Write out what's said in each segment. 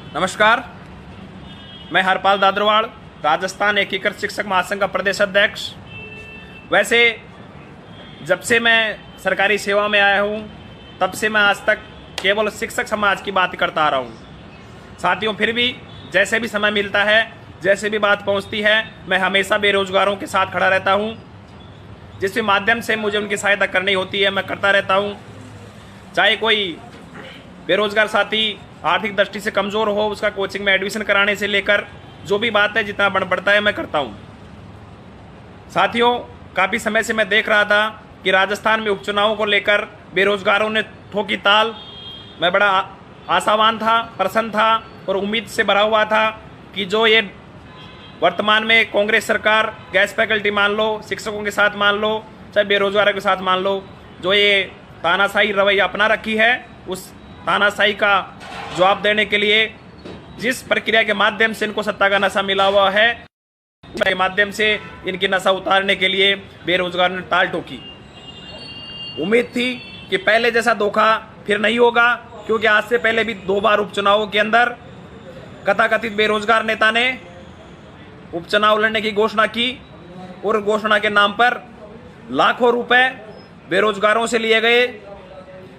नमस्कार, मैं हरपाल दादरवाड़, राजस्थान एकीकृत शिक्षक महासंघ का प्रदेश अध्यक्ष। वैसे जब से मैं सरकारी सेवा में आया हूँ तब से मैं आज तक केवल शिक्षक समाज की बात करता आ रहा हूँ। साथियों, फिर भी जैसे भी समय मिलता है, जैसे भी बात पहुँचती है, मैं हमेशा बेरोजगारों के साथ खड़ा रहता हूँ। जिस भी माध्यम से मुझे उनकी सहायता करनी होती है मैं करता रहता हूँ। चाहे कोई बेरोजगार साथी आर्थिक दृष्टि से कमज़ोर हो, उसका कोचिंग में एडमिशन कराने से लेकर जो भी बात है, जितना बढ़ पड़ता है मैं करता हूँ। साथियों, काफ़ी समय से मैं देख रहा था कि राजस्थान में उपचुनावों को लेकर बेरोजगारों ने ठोकी ताल। मैं बड़ा आशावान था, प्रसन्न था और उम्मीद से भरा हुआ था कि जो ये वर्तमान में कांग्रेस सरकार गैस फैकल्टी मान लो, शिक्षकों के साथ मान लो, चाहे बेरोजगारों के साथ मान लो, जो ये तानाशाही रवैया अपना रखी है, उस तानाशाही का जवाब देने के लिए जिस प्रक्रिया के माध्यम से इनको सत्ता का नशा मिला हुआ है, के माध्यम से इनकी नशा उतारने के लिए बेरोजगार ने ताल ठोकी। उम्मीद थी कि पहले जैसा धोखा फिर नहीं होगा, क्योंकि आज से पहले भी 2 बार उपचुनावों के अंदर कथाकथित बेरोजगार नेता ने उपचुनाव लड़ने की घोषणा की और घोषणा के नाम पर लाखों रुपए बेरोजगारों से लिए गए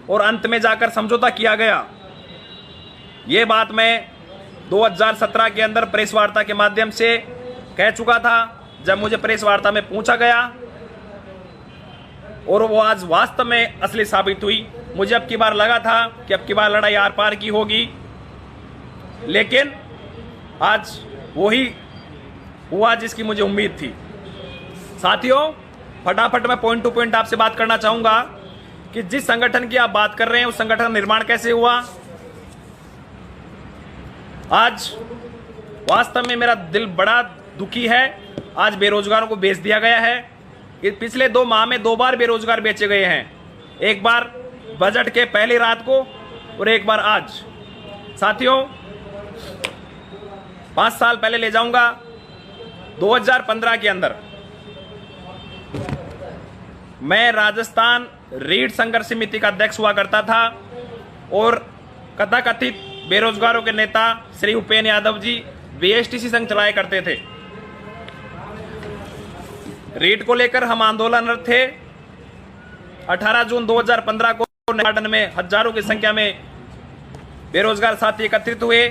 और अंत में जाकर समझौता किया गया। ये बात मैं 2017 के अंदर प्रेस वार्ता के माध्यम से कह चुका था, जब मुझे प्रेस वार्ता में पूछा गया, और वो आज वास्तव में असली साबित हुई। मुझे अब की बार लगा था कि अब की बार लड़ाई आर पार की होगी, लेकिन आज वही हुआ जिसकी मुझे उम्मीद थी। साथियों, फटाफट मैं पॉइंट टू पॉइंट आपसे बात करना चाहूंगा कि जिस संगठन की आप बात कर रहे हैं उस संगठन का निर्माण कैसे हुआ। आज वास्तव में मेरा दिल बड़ा दुखी है। आज बेरोजगारों को बेच दिया गया है। पिछले 2 माह में 2 बार बेरोजगार बेचे गए हैं, एक बार बजट के पहली रात को और एक बार आज। साथियों, 5 साल पहले ले जाऊंगा, 2015 के अंदर मैं राजस्थान रीढ़ संघर्ष समिति का अध्यक्ष हुआ करता था और कथाकथित बेरोजगारों के नेता श्री उपेन्द्र यादव जी बीएसटीसी संघ चलाया करते थे। रीट को लेकर हम आंदोलनरत थे। 18 जून 2015 को गार्डन में हजारों की संख्या में बेरोजगार साथी एकत्रित हुए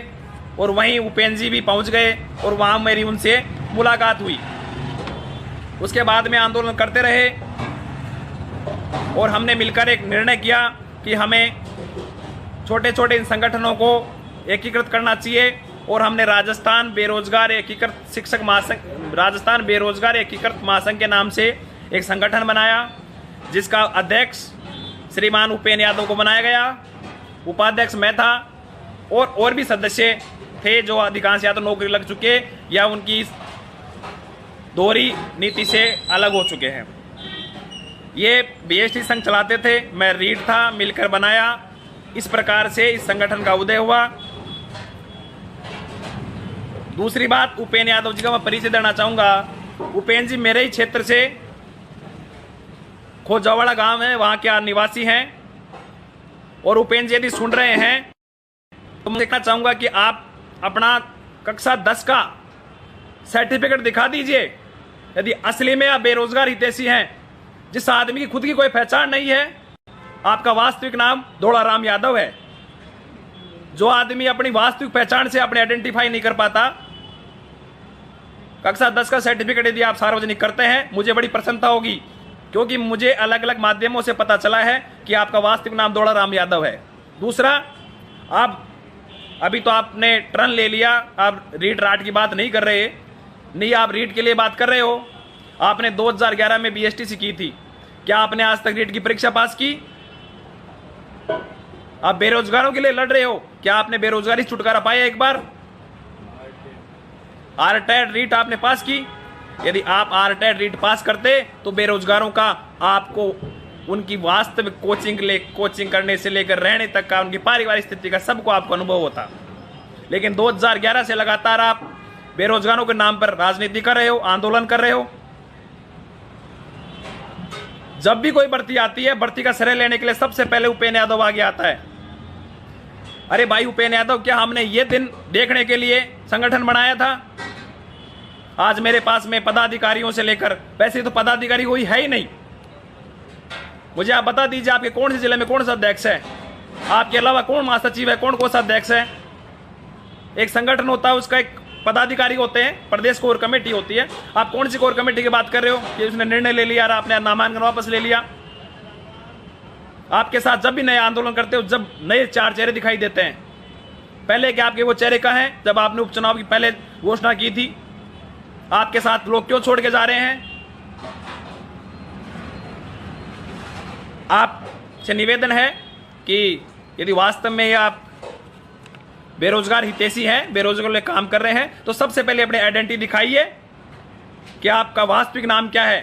और वहीं उपेन्द्र जी भी पहुंच गए और वहां मेरी उनसे मुलाकात हुई। उसके बाद में आंदोलन करते रहे और हमने मिलकर एक निर्णय किया कि हमें छोटे छोटे इन संगठनों को एकीकृत करना चाहिए और हमने राजस्थान बेरोजगार एकीकृत शिक्षक महासंघ, राजस्थान बेरोजगार एकीकृत महासंघ के नाम से एक संगठन बनाया, जिसका अध्यक्ष श्रीमान उपेन्द्र यादव को बनाया गया। उपाध्यक्ष मैं था और भी सदस्य थे जो अधिकांश या तो नौकरी लग चुके या उनकी दोहरी नीति से अलग हो चुके हैं। ये बीएसटी संघ चलाते थे, मैं रीड था, मिलकर बनाया। इस प्रकार से इस संगठन का उदय हुआ। दूसरी बात, उपेन्द्र यादव जी का मैं परिचय देना चाहूंगा। उपेन्द्र जी मेरे ही क्षेत्र से खोजवाड़ा गांव है, वहां के निवासी हैं। और उपेन्द्र जी यदि सुन रहे हैं तो मैं देखना चाहूंगा कि आप अपना कक्षा 10 का सर्टिफिकेट दिखा दीजिए। यदि असली में आप बेरोजगार हितैषी हैं, जिस आदमी की खुद की कोई पहचान नहीं है, आपका वास्तविक नाम धोलाराम यादव है, जो आदमी अपनी वास्तविक पहचान से अपने आइडेंटिफाई नहीं कर पाता, कक्षा 10 का सर्टिफिकेट यदि आप सार्वजनिक करते हैं, मुझे बड़ी प्रसन्नता होगी, क्योंकि मुझे अलग अलग माध्यमों से पता चला है कि आपका वास्तविक नाम धोलाराम यादव है। दूसरा, आप अभी तो आपने टर्न ले लिया, आप रीट राट की बात नहीं कर रहे, नहीं आप रीट के लिए बात कर रहे हो। आपने 2011 में बीएसटीसी की थी, क्या आपने आज तक रीट की परीक्षा पास की? आप बेरोजगारों के लिए लड़ रहे हो, क्या आपने बेरोजगारी से छुटकारा पाया एक बार? आरटेड रीट आपने पास की? यदि आप आरटेड रीट पास करते तो बेरोजगारों का आपको उनकी वास्तविक कोचिंग करने से लेकर रहने तक का, उनकी पारिवारिक स्थिति का सबको आपको अनुभव होता। लेकिन 2011 से लगातार आप बेरोजगारों के नाम पर राजनीति कर रहे हो, आंदोलन कर रहे हो। जब भी कोई भर्ती आती है, भर्ती का श्रेय लेने के लिए सबसे पहले उपेन्द्र यादव आगे आता है। अरे भाई उपेंद्र यादव, क्या हमने ये दिन देखने के लिए संगठन बनाया था? आज मेरे पास में पदाधिकारियों से लेकर, वैसे तो पदाधिकारी कोई है ही नहीं। मुझे आप बता दीजिए आपके कौन से जिले में कौन सा अध्यक्ष है, आपके अलावा कौन महासचिव है, कौन सा अध्यक्ष है? एक संगठन होता है, उसका एक पदाधिकारी होते हैं, प्रदेश कोर कमेटी होती है। आप कौन सी कोर कमेटी की बात कर रहे हो कि उसने निर्णय ले लिया, आपने नामांकन वापस ले लिया? आपके साथ जब भी नए आंदोलन करते हो, जब नए चार चेहरे दिखाई देते हैं, पहले क्या आपके वो चेहरे कहाँ हैं जब आपने उपचुनाव की पहले घोषणा की थी? आपके साथ लोग क्यों छोड़ के जा रहे हैं? आपसे निवेदन है कि यदि वास्तव में आप बेरोजगार हितैषी हैं, बेरोजगार लिए काम कर रहे हैं, तो सबसे पहले अपने आइडेंटिटी दिखाइए कि आपका वास्तविक नाम क्या है।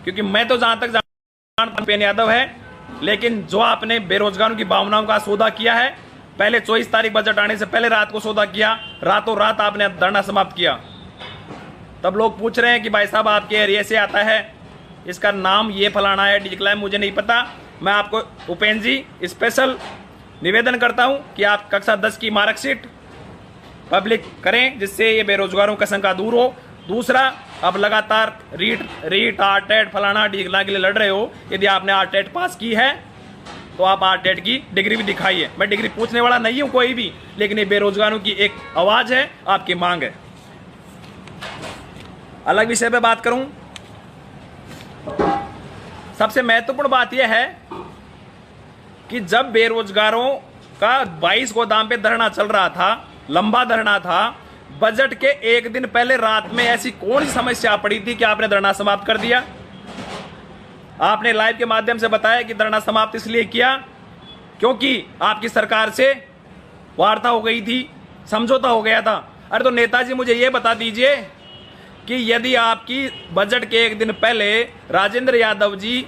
क्योंकि मैं तो जहां तक जानता उपेंद्र यादव है, लेकिन जो आपने बेरोजगारों की भावनाओं का सौदा किया है, पहले 24 तारीख बजट आने से पहले रात को सौदा किया, रातों रात आपने धरना समाप्त किया। तब लोग पूछ रहे हैं कि भाई साहब आपके एरिया से आता है, इसका नाम ये फलाना है, डिक्लाइन मुझे नहीं पता। मैं आपको उपेंद्र जी स्पेशल निवेदन करता हूं कि आप कक्षा 10 की मार्कशीट पब्लिक करें, जिससे ये बेरोजगारों का शंका दूर हो। दूसरा, अब लगातार रीट आरटेट फलाना डिक्लाइन के लिए लड़ रहे हो, यदि आपने आरटेट पास की है तो आप आरटेट की डिग्री भी दिखाइए। मैं डिग्री पूछने वाला नहीं हूं कोई भी, लेकिन ये बेरोजगारों की एक आवाज है, आपकी मांग है। अलग विषय पे बात करूं, सबसे महत्वपूर्ण बात यह है कि जब बेरोजगारों का 22 गोदाम पे धरना चल रहा था, लंबा धरना था, बजट के एक दिन पहले रात में ऐसी कौन सी समस्या पड़ी थी कि आपने धरना समाप्त कर दिया? आपने लाइव के माध्यम से बताया कि धरना समाप्त इसलिए किया क्योंकि आपकी सरकार से वार्ता हो गई थी, समझौता हो गया था। अरे तो नेताजी मुझे यह बता दीजिए कि यदि आपकी बजट के एक दिन पहले राजेंद्र यादव जी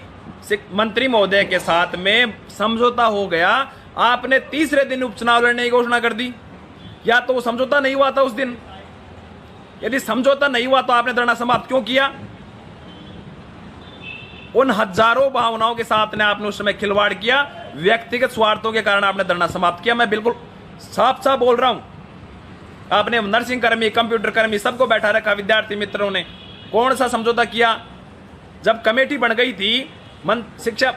मंत्री महोदय के साथ में समझौता हो गया, आपने तीसरे दिन उपचुनाव लड़ने की घोषणा कर दी, या तो वो समझौता नहीं हुआ था उस दिन? यदि समझौता नहीं हुआ तो आपने धरना समाप्त क्यों किया? उन हजारों भावनाओं के साथ ने आपने उस समय खिलवाड़ किया, व्यक्तिगत स्वार्थों के कारण आपने धरना समाप्त किया। मैं बिल्कुल साफ साफ बोल रहा हूं। आपने नर्सिंग कर्मी, कंप्यूटर कर्मी सबको बैठा रखा, विद्यार्थी मित्रों ने कौन सा समझौता किया? जब कमेटी बन गई थी, शिक्षा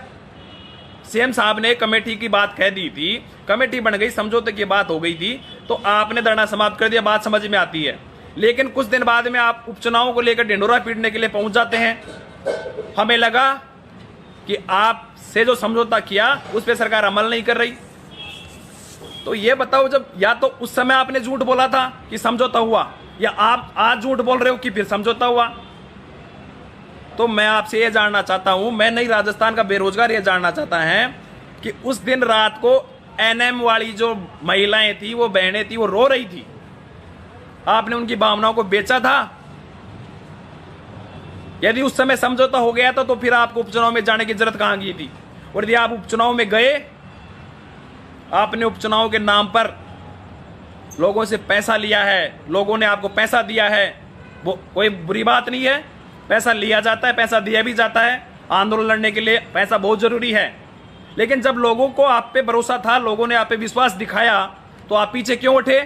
सीएम साहब ने कमेटी की बात कह दी थी, कमेटी बन गई, समझौते की बात हो गई थी, तो आपने धरना समाप्त कर दिया। बात समझ में आती है। लेकिन कुछ दिन बाद में आप उपचुनावों को लेकर ढिंढोरा पीटने के लिए पहुंच जाते हैं। हमें लगा कि आपसे जो समझौता किया उस पर सरकार अमल नहीं कर रही। तो ये बताओ, जब या तो उस समय आपने झूठ बोला था कि समझौता हुआ, या आप आज झूठ बोल रहे हो कि फिर समझौता हुआ? तो मैं आपसे ये जानना चाहता हूं, मैं नहीं राजस्थान का बेरोजगार ये जानना चाहता है कि उस दिन रात को एनएम वाली जो महिलाएं थी, वो बहनें थी, वो रो रही थी, आपने उनकी भावनाओं को बेचा था? यदि उस समय समझौता हो गया था तो फिर आपको उपचुनाव में जाने की जरूरत कहां की थी? और यदि आप उपचुनाव में गए, आपने उपचुनाव के नाम पर लोगों से पैसा लिया है, लोगों ने आपको पैसा दिया है, वो कोई बुरी बात नहीं है। पैसा लिया जाता है, पैसा दिया भी जाता है, आंदोलन लड़ने के लिए पैसा बहुत जरूरी है। लेकिन जब लोगों को आप पे भरोसा था, लोगों ने आप पे विश्वास दिखाया, तो आप पीछे क्यों उठे?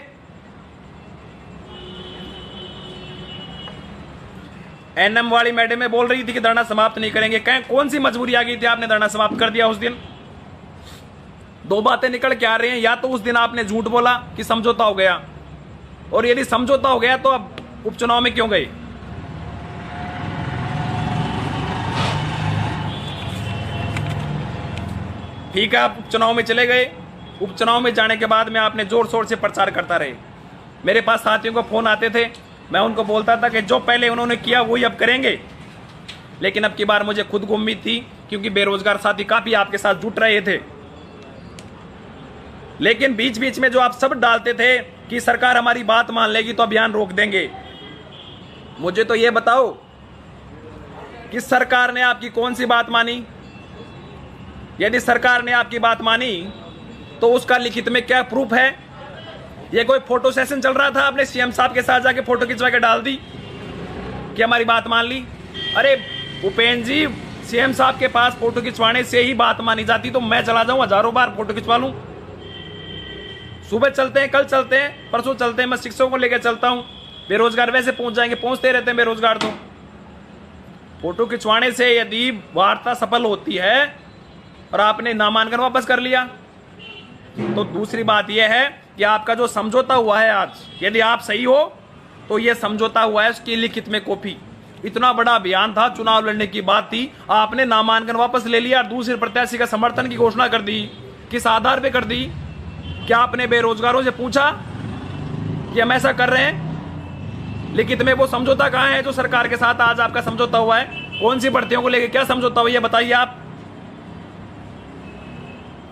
एनएम वाली मैडम में बोल रही थी कि धरना समाप्त नहीं करेंगे, कौन सी मजबूरी आ गई थी, आपने धरना समाप्त कर दिया उस दिन? दो बातें निकल के आ रही हैं, या तो उस दिन आपने झूठ बोला कि समझौता हो गया, और यदि समझौता हो गया तो अब उपचुनाव में क्यों गए? ठीक है, आप उपचुनाव में चले गए, उपचुनाव में जाने के बाद में आपने जोर शोर से प्रचार करता रहे। मेरे पास साथियों को फोन आते थे, मैं उनको बोलता था कि जो पहले उन्होंने किया वही अब करेंगे। लेकिन अब की बार मुझे खुद को उम्मीद थी, क्योंकि बेरोजगार साथी काफी आपके साथ जुट रहे थे। लेकिन बीच बीच में जो आप सब डालते थे कि सरकार हमारी बात मान लेगी तो अभियान रोक देंगे, मुझे तो यह बताओ कि सरकार ने आपकी कौन सी बात मानी? यदि सरकार ने आपकी बात मानी तो उसका लिखित में क्या प्रूफ है? ये कोई फोटो सेशन चल रहा था, आपने सीएम साहब के साथ जाके फोटो खिंचवा के डाल दी कि हमारी बात मान ली? अरे उपेंद्र जी, सीएम साहब के पास फोटो खिंचवाने से ही बात मानी जाती तो मैं चला जाऊं, हजारों बार फोटो खिंचवा लूं। सुबह चलते हैं, कल चलते हैं, परसों चलते हैं, मैं शिक्षकों को लेकर चलता हूं। बेरोजगार वैसे पहुंच जाएंगे, पहुंचते रहते हैं बेरोजगार। तो फोटो खिंचवाने से यदि वार्ता सफल होती है और आपने नामांकन वापस कर लिया, तो दूसरी बात यह है कि आपका जो समझौता हुआ है आज, यदि आप सही हो तो यह समझौता हुआ है उसकी लिखित में कॉपी। इतना बड़ा अभियान था, चुनाव लड़ने की बात थी, आपने नामांकन वापस ले लिया और दूसरे प्रत्याशी का समर्थन की घोषणा कर दी। किस आधार पे कर दी? क्या आपने बेरोजगारों से पूछा कि हम ऐसा कर रहे हैं? लिखित में वो समझौता कहां है जो सरकार के साथ आज आपका समझौता हुआ है? कौन सी भर्तियों को लेकर क्या समझौता हुआ है बताइए आप।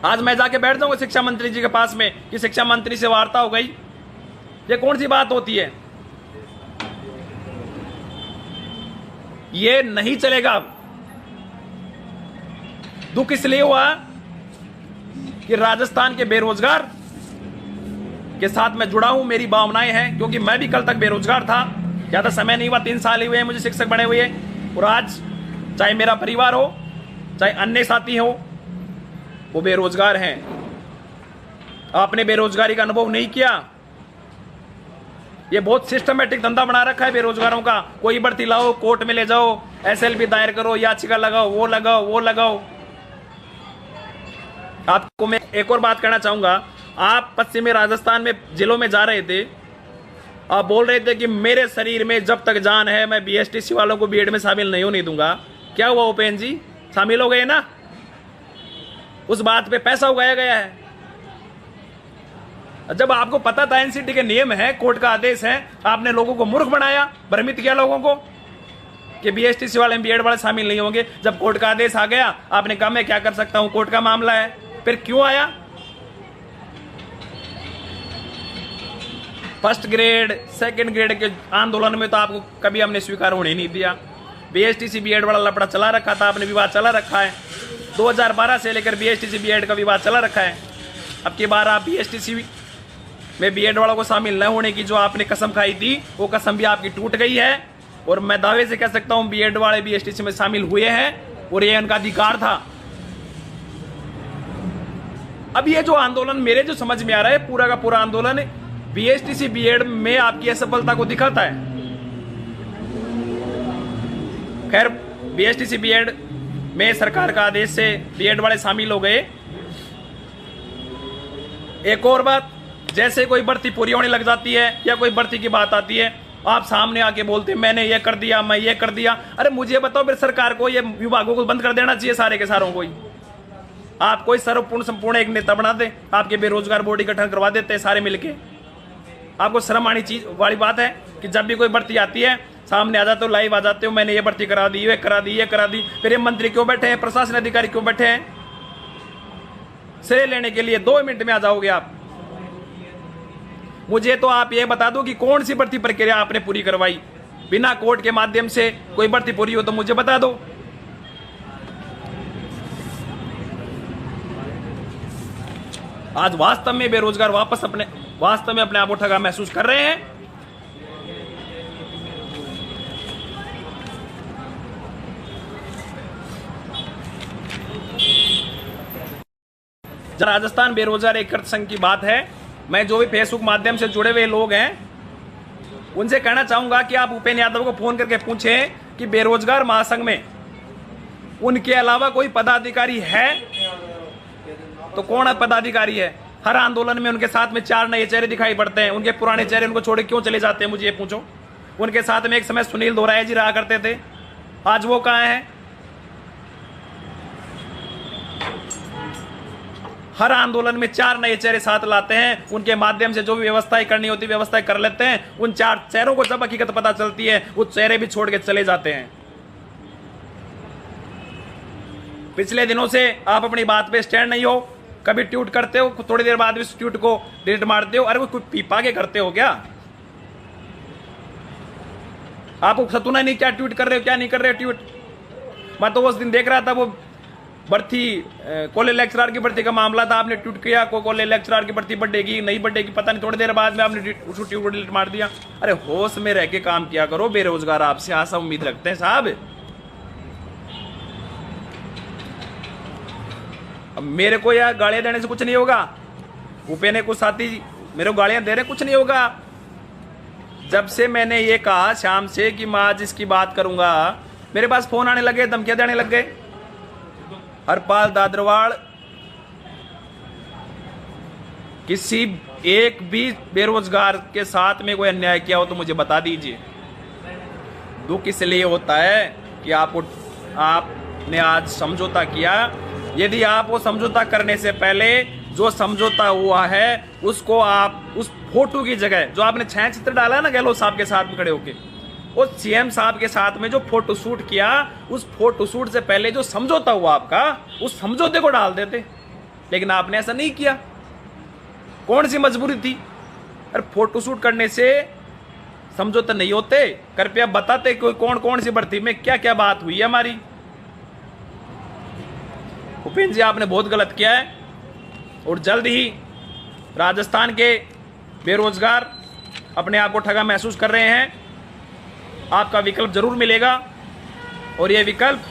आज मैं जाके बैठ जाऊंगा शिक्षा मंत्री जी के पास में कि शिक्षा मंत्री से वार्ता हो गई, ये कौन सी बात होती है? ये नहीं चलेगा। दुख इसलिए हुआ कि राजस्थान के बेरोजगार के साथ मैं जुड़ा हूं, मेरी भावनाएं हैं, क्योंकि मैं भी कल तक बेरोजगार था। ज्यादा समय नहीं हुआ, 3 साल ही हुए हैं मुझे शिक्षक बने हुए। और आज चाहे मेरा परिवार हो, चाहे अन्य साथी हो, वो बेरोजगार हैं। आपने बेरोजगारी का अनुभव नहीं किया। ये बहुत सिस्टमेटिक धंधा बना रखा है बेरोजगारों का। कोई भर्ती लाओ, कोर्ट में ले जाओ, एसएलपी दायर करो, याचिका लगाओ, वो लगाओ, वो लगाओ। आपको मैं एक और बात कहना चाहूंगा, आप पश्चिमी राजस्थान में जिलों में जा रहे थे, आप बोल रहे थे कि मेरे शरीर में जब तक जान है मैं बीएसटीसी वालों को बीएड में शामिल नहीं होने दूंगा। क्या हुआ उपेंद्र जी? शामिल हो गए ना? उस बात पे पैसा उगाया गया है। जब आपको पता था एनसीटी के नियम है, कोर्ट का आदेश है, आपने लोगों को मूर्ख बनाया, भ्रमित किया लोगों को कि बीएसटीसी वाले बीएड वाले शामिल नहीं होंगे। जब कोर्ट का आदेश आ गया, आपने कहा मैं क्या कर सकता हूं, कोर्ट का मामला है। फिर क्यों आया? फर्स्ट ग्रेड, सेकंड ग्रेड के आंदोलन में तो आपको कभी हमने स्वीकार होने नहीं दिया। बीएसटीसी बीएड वाला लफड़ा चला रखा था, आपने विवाद चला रखा है। 2012 से लेकर बीएसटीसी बीएड का विवाद चला रखा है। अब की बार आप बीएसटीसी में बीएड वालों को शामिल न होने की जो आपने कसम खाई थी, वो कसम भी आपकी टूट गई है। और मैं दावे से कह सकता हूं बीएड वाले बीएसटीसी में शामिल हुए हैं और ये उनका अधिकार था। अब ये जो आंदोलन मेरे जो समझ में आ रहा है, पूरा का पूरा आंदोलन बीएसटीसी बीएड में आपकी असफलता को दिखाता है। खैर, बीएसटीसी बीएड में सरकार का आदेश से बीएड वाले शामिल हो गए। एक और बात, जैसे कोई भर्ती पूरी होने लग जाती है या कोई भर्ती की बात आती है, आप सामने आके बोलते हैं मैंने ये कर दिया, मैं ये कर दिया। अरे मुझे बताओ, फिर सरकार को ये विभागों को बंद कर देना चाहिए सारे के सारों को ही। आप कोई सर्वपूर्ण संपूर्ण एक नेता बना दे, आपके बेरोजगार बोर्ड गठन करवा देते हैं सारे मिलके। आपको शर्म आनी चीज वाली बात है कि जब भी कोई भर्ती आती है सामने आ जाते हो, लाइव आ जाते हो, मैंने ये भर्ती करा दी, ये करा दी, ये करा दी। फिर ये मंत्री क्यों बैठे हैं, प्रशासन अधिकारी क्यों बैठे हैं? श्रेय लेने के लिए 2 मिनट में आ जाओगे आप। मुझे तो आप ये बता दो कि कौन सी भर्ती प्रक्रिया आपने पूरी करवाई बिना कोर्ट के माध्यम से। कोई भर्ती पूरी हो तो मुझे बता दो। आज वास्तव में बेरोजगार वापस वास्तव में अपने आप को ठगा महसूस कर रहे हैं। राजस्थान बेरोजगार एकत्र संघ की बात है। मैं जो भी फेसबुक माध्यम से जुड़े हुए लोग हैं उनसे कहना चाहूंगा कि आप उपेंद्र यादव को फोन करके पूछें कि बेरोजगार महासंघ में उनके अलावा कोई पदाधिकारी है तो कौन पदाधिकारी है? हर आंदोलन में उनके साथ में 4 नए चेहरे दिखाई पड़ते हैं। उनके पुराने चेहरे उनको छोड़ क्यों चले जाते हैं, मुझे ये पूछो। उनके साथ में एक समय सुनील दोराया जी रहा करते थे, आज वो कहां हैं? हर आंदोलन में 4 नए चेहरे साथ लाते हैं, उनके माध्यम से जो भी व्यवस्थाएं करनी होती है व्यवस्थाएं कर लेते हैं। उन 4 चेहरों को जब हकीकत पता चलती है वो चेहरे भी छोड़ के चले जाते हैं। पिछले दिनों से आप अपनी बात पे स्टैंड नहीं हो, कभी ट्वीट करते हो, थोड़ी देर बाद भी उस ट्वीट को डिलीट मारते हो। अरे वो कुछ पीपा के करते हो क्या? आपको सतुना नहीं क्या ट्वीट कर रहे हो, क्या नहीं कर रहे हो ट्वीट। मैं तो उस दिन देख रहा था वो भर्ती कॉलेज लेक्चरर की भर्ती का मामला था, आपने ट्वीट किया कॉलेज लेक्चरर की भर्ती बढ़ेगी नहीं बढ़ेगी पता नहीं, थोड़ी देर बाद में आपने उसको ट्वीट डिलीट मार दिया। अरे होश में रह के काम किया करो, बेरोजगार आपसे आशा उम्मीद रखते हैं साहब। अब मेरे को यार गालियां देने से कुछ नहीं होगा। भूपे ने कुछ साथी मेरे को गालियां दे रहे, कुछ नहीं होगा। जब से मैंने ये कहा शाम से कि मैं आज इसकी बात करूंगा, मेरे पास फोन आने लगे, धमकियां देने लग गए। हरपाल दादरवाड़ किसी एक भी बेरोजगार के साथ में कोई अन्याय किया हो तो मुझे बता दीजिए। दुख इसलिए होता है कि आपने आज समझौता किया। यदि आप वो समझौता करने से पहले जो समझौता हुआ है उसको आप उस फोटो की जगह जो आपने छायाचित्र डाला है ना गहलोत साहब के साथ में खड़े होके, उस सीएम साहब के साथ में जो फोटो शूट किया, उस फोटो शूट से पहले जो समझौता हुआ आपका, उस समझौते को डाल देते। लेकिन आपने ऐसा नहीं किया। कौन सी मजबूरी थी? अरे फोटो शूट करने से समझौते नहीं होते। कृपया बताते कोई कौन कौन सी भर्ती में क्या क्या बात हुई है हमारी। उपेंद्र जी आपने बहुत गलत किया है और जल्द ही राजस्थान के बेरोजगार अपने आप को ठगा महसूस कर रहे हैं। आपका विकल्प जरूर मिलेगा और यह विकल्प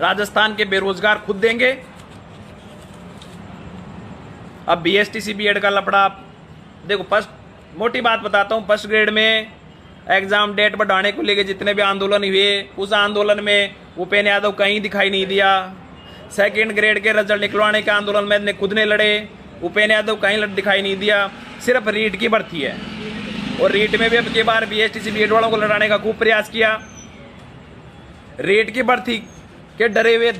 राजस्थान के बेरोजगार खुद देंगे। अब बीएसटीसी बीएड का लफड़ा, देखो फर्स्ट मोटी बात बताता हूँ, फर्स्ट ग्रेड में एग्जाम डेट बढ़ाने को लेकर जितने भी आंदोलन हुए, उस आंदोलन में उपेंद्र यादव कहीं दिखाई नहीं दिया। सेकंड ग्रेड के रिजल्ट निकलवाने के आंदोलन में खुद ने लड़े, उपेंद्र यादव कहीं दिखाई नहीं दिया। सिर्फ रीट की भर्ती है और रीट में भी अब की बार बीएसटीसी बीएड वालों को लड़ाने का खूब प्रयास किया। रीट की भर्ती के डरे हुए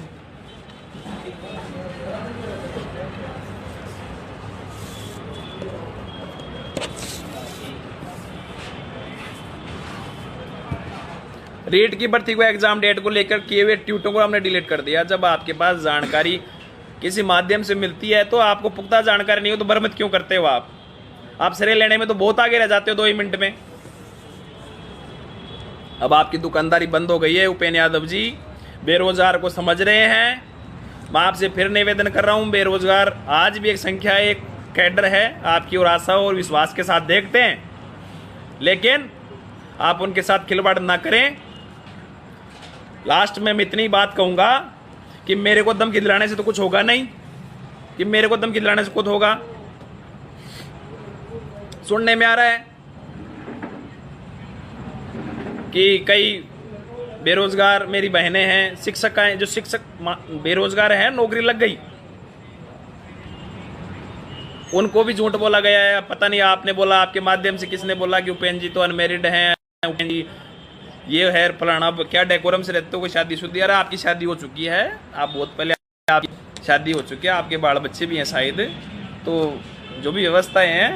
रीट की भर्ती को एग्जाम डेट को लेकर किए हुए ट्वीटों को हमने डिलीट कर दिया। जब आपके पास जानकारी किसी माध्यम से मिलती है तो आपको पुख्ता जानकारी नहीं हो तो भ्रमित क्यों करते हो? आप सिरे लेने में तो बहुत आगे रह जाते हो 2 ही मिनट में। अब आपकी दुकानदारी बंद हो गई है उपेंद्र यादव जी, बेरोजगार को समझ रहे हैं। मैं आपसे फिर निवेदन कर रहा हूं, बेरोजगार आज भी एक संख्या, एक कैडर है, आपकी और आशा और विश्वास के साथ देखते हैं, लेकिन आप उनके साथ खिलवाड़ ना करें। लास्ट में मैं इतनी बात कहूंगा कि मेरे को धमकी दिलाने से तो कुछ होगा नहीं, कि मेरे को धमकी दिलाने से कुछ होगा। सुनने में आ रहा है कि कई बेरोजगार मेरी बहनें हैं, शिक्षक हैं, जो शिक्षक बेरोजगार हैं, नौकरी लग गई, उनको भी झूठ बोला गया है। पता नहीं आपने बोला, आपके माध्यम से किसने बोला कि उपेंद्र जी तो अनमेरिड हैं, उपेंद्र जी ये है फलाना, क्या डेकोरम से रहते हो, कोई शादीशुदा? अरे आपकी शादी हो चुकी है, आप बहुत पहले आपकी शादी हो चुकी है, आपके बाल बच्चे भी हैं शायद। तो जो भी व्यवस्थाएं हैं,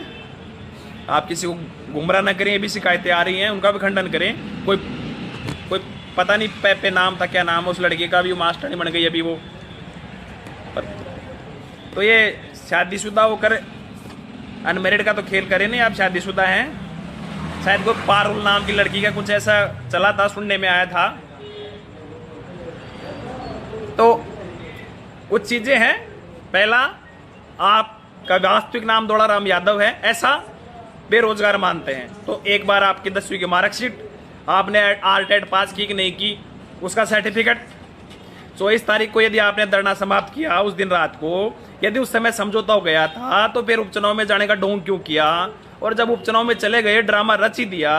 आप किसी को गुमराह न करें। ये भी शिकायतें आ रही हैं, उनका भी खंडन करें। कोई पता नहीं पे नाम था, क्या नाम है उस लड़के का, भी वो मास्टर नहीं बन गई अभी वो। तो ये शादीशुदा होकर अनमेरिड का तो खेल करें नहीं, आप शादीशुदा हैं। शायद कोई पारुल नाम की लड़की का कुछ ऐसा चला था, सुनने में आया था। तो कुछ चीजें हैं। पहला, आपका वास्तविक नाम दौड़ाराम यादव है, ऐसा बेरोजगार मानते हैं। तो एक बार आपकी 10वीं की मार्कशीट, आपने आरटेट पास की कि नहीं की, उसका सर्टिफिकेट। 24 तारीख को यदि आपने धरना समाप्त किया उस दिन रात को, यदि उस समय समझौता हो गया था, तो फिर उपचुनाव में जाने का ढोंग क्यों किया? और जब उपचुनाव में चले गए, ड्रामा रच ही दिया,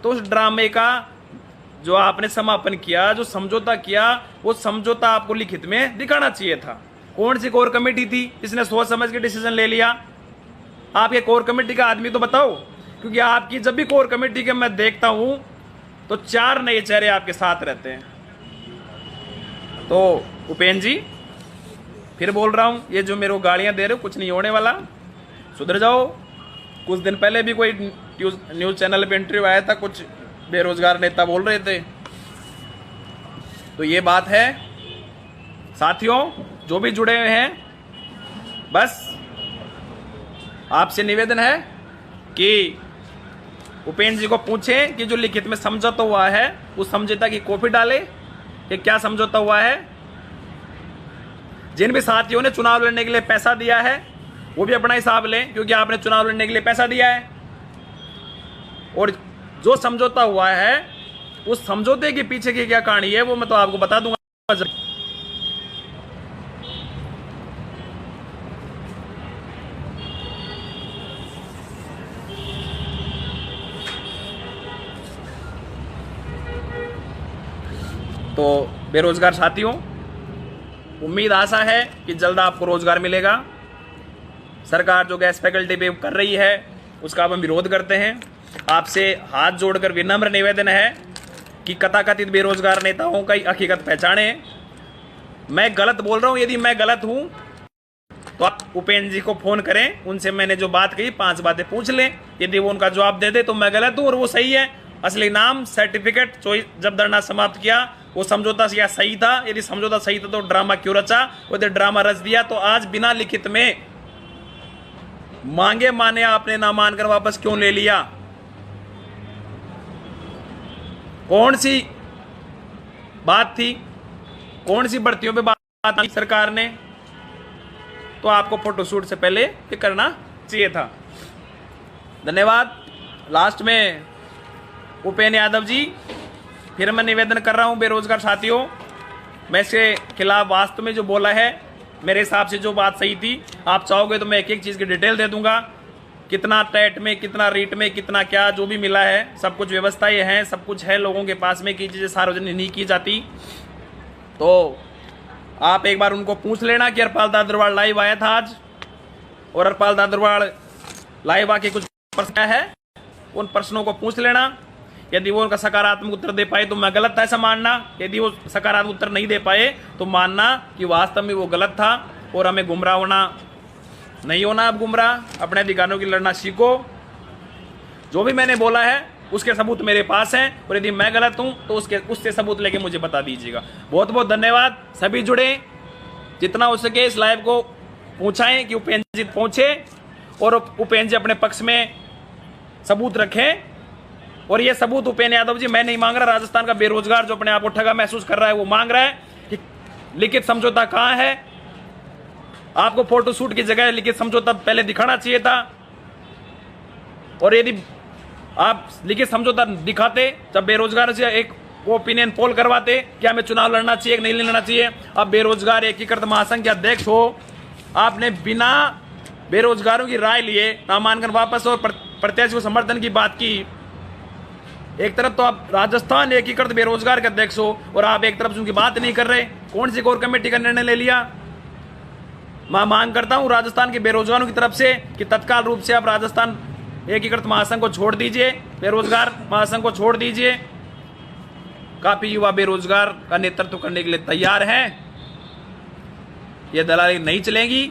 तो उस ड्रामे का जो आपने समापन किया, जो समझौता किया, वो समझौता आपको लिखित में दिखाना चाहिए था। कौन सी कोर कमेटी थी जिसने सोच समझ के डिसीजन ले लिया? आपके कोर कमेटी का आदमी तो बताओ, क्योंकि आपकी जब भी कोर कमेटी के मैं देखता हूं तो 4 नए चेहरे आपके साथ रहते हैं। तो उपेंद्र जी फिर बोल रहा हूं, ये जो मेरे को गालियां दे रहे हो, कुछ नहीं होने वाला, सुधर जाओ। कुछ दिन पहले भी कोई न्यूज चैनल पे इंटरव्यू आया था, कुछ बेरोजगार नेता बोल रहे थे। तो ये बात है साथियों, जो भी जुड़े हुए हैं, बस आपसे निवेदन है कि उपेंद्र जी को पूछें कि जो लिखित में समझौता हुआ है, उस समझौता की कॉपी डाले कि क्या समझौता हुआ है। जिन भी साथियों ने चुनाव लड़ने के लिए पैसा दिया है, वो भी अपना हिसाब लें, क्योंकि आपने चुनाव लड़ने के लिए पैसा दिया है। और जो समझौता हुआ है, उस समझौते के पीछे की क्या कहानी है, वो मैं तो आपको बता दूंगा। तो बेरोजगार साथियों, उम्मीद आशा है कि जल्द आपको रोजगार मिलेगा। सरकार जो गैस फैकल्टी पे कर रही है उसका अब हम विरोध करते हैं। आपसे हाथ जोड़कर विनम्र निवेदन है कि कथाकथित बेरोजगार नेताओं का हकीकत पहचाने। मैं गलत बोल रहा हूं, यदि मैं गलत हूं तो आप उपेंद्र जी को फोन करें, उनसे मैंने जो बात कही 5 बातें पूछ लें। यदि वो उनका जवाब दे दे तो मैं गलत हूं और वो सही है। असली नाम, सर्टिफिकेट, जब धरना समाप्त किया वो समझौता या सही था। यदि समझौता सही था तो ड्रामा क्यों रचा? यदि ड्रामा रच दिया तो आज बिना लिखित में मांगे माने आपने ना मानकर वापस क्यों ले लिया? कौन सी बात थी? कौन सी भर्तियों पे बात की सरकार ने? तो आपको फोटोशूट से पहले ये करना चाहिए था। धन्यवाद। लास्ट में उपेंद्र यादव जी, फिर मैं निवेदन कर रहा हूं बेरोजगार साथियों, मैं इसके खिलाफ वास्तव में जो बोला है मेरे हिसाब से जो बात सही थी, आप चाहोगे तो मैं एक एक चीज की डिटेल दे दूंगा। कितना टेट में, कितना रीट में, कितना क्या जो भी मिला है, सब कुछ व्यवस्थाएं हैं, सब कुछ है लोगों के पास में कि चीजें सार्वजनिक नहीं की जाती। तो आप एक बार उनको पूछ लेना कि हरपाल दादरवाड़ लाइव आया था आज, और हरपाल दादरवाड़ लाइव आके कुछ प्रश्न है, उन प्रश्नों को पूछ लेना। यदि वो उनका सकारात्मक उत्तर दे पाए तो मैं गलत था ऐसा मानना। यदि वो सकारात्मक उत्तर नहीं दे पाए तो मानना कि वास्तव में वो गलत था और हमें गुमराह होना नहीं होना। अब गुमराह, अपने अधिकारों की लड़ना सीखो। जो भी मैंने बोला है उसके सबूत मेरे पास हैं, और यदि मैं गलत हूं तो उससे सबूत लेके मुझे बता दीजिएगा। बहुत बहुत धन्यवाद। सभी जुड़े, जितना हो सके इस लाइव को पहुंचाएं कि उपेंद्र जी पहुंचे और उपेंद्र जी अपने पक्ष में सबूत रखें। और ये सबूत उपेंद्र यादव जी मैं नहीं मांग रहा, राजस्थान का बेरोजगार जो अपने आप को ठगा महसूस कर रहा है वो मांग रहा है कि लिखित समझौता कहां है। आपको फोटोशूट की जगह लिखित समझौता पहले दिखाना चाहिए था। और यदि आप लिखित समझौता दिखाते, जब बेरोजगार से एक ओपिनियन पोल करवाते कि हमें चुनाव लड़ना चाहिए कि नहीं लड़ना चाहिए। अब बेरोजगार एकीकृत महासंघ के अध्यक्ष हो, आपने बिना बेरोजगारों की राय लिए नामांकन वापस और प्रत्याशी को समर्थन की बात की। एक तरफ तो आप राजस्थान एकीकृत बेरोजगार के अध्यक्ष हो और आप एक तरफ से उनकी बात नहीं कर रहे। कौन सी कोर कमेटी का निर्णय ले लिया? मैं मांग करता हूं राजस्थान के बेरोजगारों की तरफ से कि तत्काल रूप से आप राजस्थान एकीकृत महासंघ को छोड़ दीजिए, बेरोजगार महासंघ को छोड़ दीजिए। काफी युवा बेरोजगार का नेतृत्व करने के लिए तैयार हैं। यह दलाली नहीं चलेगी।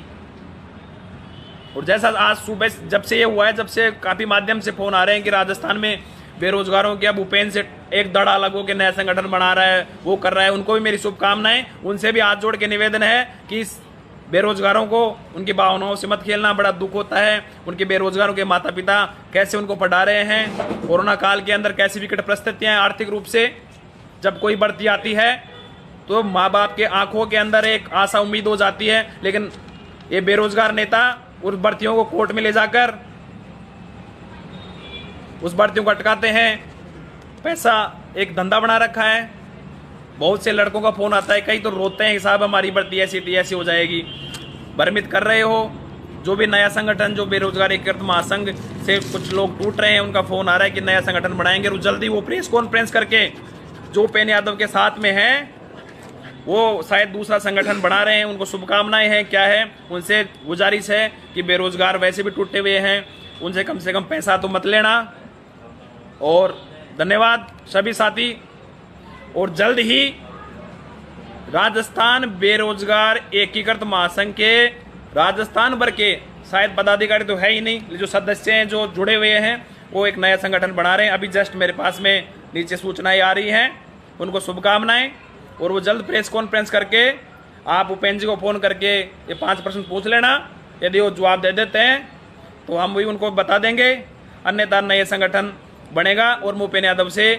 और जैसा आज सुबह जब से ये हुआ है, जब से काफी माध्यम से फोन आ रहे हैं कि राजस्थान में बेरोजगारों के अब उपेंद्र से एक दड़ा अलग होकर नया संगठन बना रहा है, वो कर रहा है, उनको भी मेरी शुभकामनाएं। उनसे भी हाथ जोड़ के निवेदन है कि बेरोजगारों को उनकी भावनाओं से मत खेलना। बड़ा दुख होता है उनके बेरोजगारों के माता पिता कैसे उनको पढ़ा रहे हैं। कोरोना काल के अंदर कैसी विकट परिस्थितियां हैं आर्थिक रूप से। जब कोई भर्ती आती है तो माँ बाप के आंखों के अंदर एक आशा उम्मीद हो जाती है, लेकिन ये बेरोजगार नेता उस भर्तियों को कोर्ट में ले जाकर उस भर्तियों को अटकाते हैं। पैसा एक धंधा बना रखा है। बहुत से लड़कों का फोन आता है, कई तो रोते हैं कि साहब हमारी भर्ती ऐसी हो जाएगी। भ्रमित कर रहे हो। जो भी नया संगठन, जो बेरोजगार एकीकृत महासंघ से कुछ लोग टूट रहे हैं, उनका फोन आ रहा है कि नया संगठन बनाएंगे और जल्दी वो प्रेस कॉन्फ्रेंस करके जो उपेंद्र यादव के साथ में हैं वो शायद दूसरा संगठन बना रहे हैं। उनको शुभकामनाएं हैं। क्या है, उनसे गुजारिश है कि बेरोजगार वैसे भी टूटे हुए हैं, उनसे कम से कम पैसा तो मत लेना। और धन्यवाद सभी साथी। और जल्द ही राजस्थान बेरोजगार एकीकृत महासंघ के राजस्थान भर के शायद पदाधिकारी तो है ही नहीं, जो सदस्य हैं जो जुड़े हुए हैं वो एक नया संगठन बना रहे हैं। अभी जस्ट मेरे पास में नीचे सूचनाएं आ रही हैं, उनको शुभकामनाएं। और वो जल्द प्रेस कॉन्फ्रेंस करके आप उपेंद्र जी को फोन करके ये 5 प्रश्न पूछ लेना। यदि वो जवाब दे देते हैं तो हम भी उनको बता देंगे, अन्यथा नए संगठन बनेगा। और मैं उपेंद्र यादव से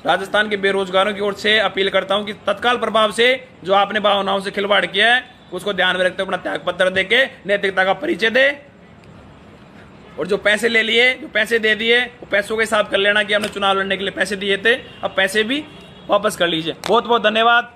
राजस्थान के बेरोजगारों की ओर से अपील करता हूं कि तत्काल प्रभाव से जो आपने भावनाओं से खिलवाड़ किया है उसको ध्यान में रखते हुए अपना त्याग पत्र देके नैतिकता का परिचय दे। और जो पैसे ले लिए, जो पैसे दे दिए, वो पैसों के हिसाब कर लेना कि हमने चुनाव लड़ने के लिए पैसे दिए थे, अब पैसे भी वापस कर लीजिए। बहुत बहुत धन्यवाद।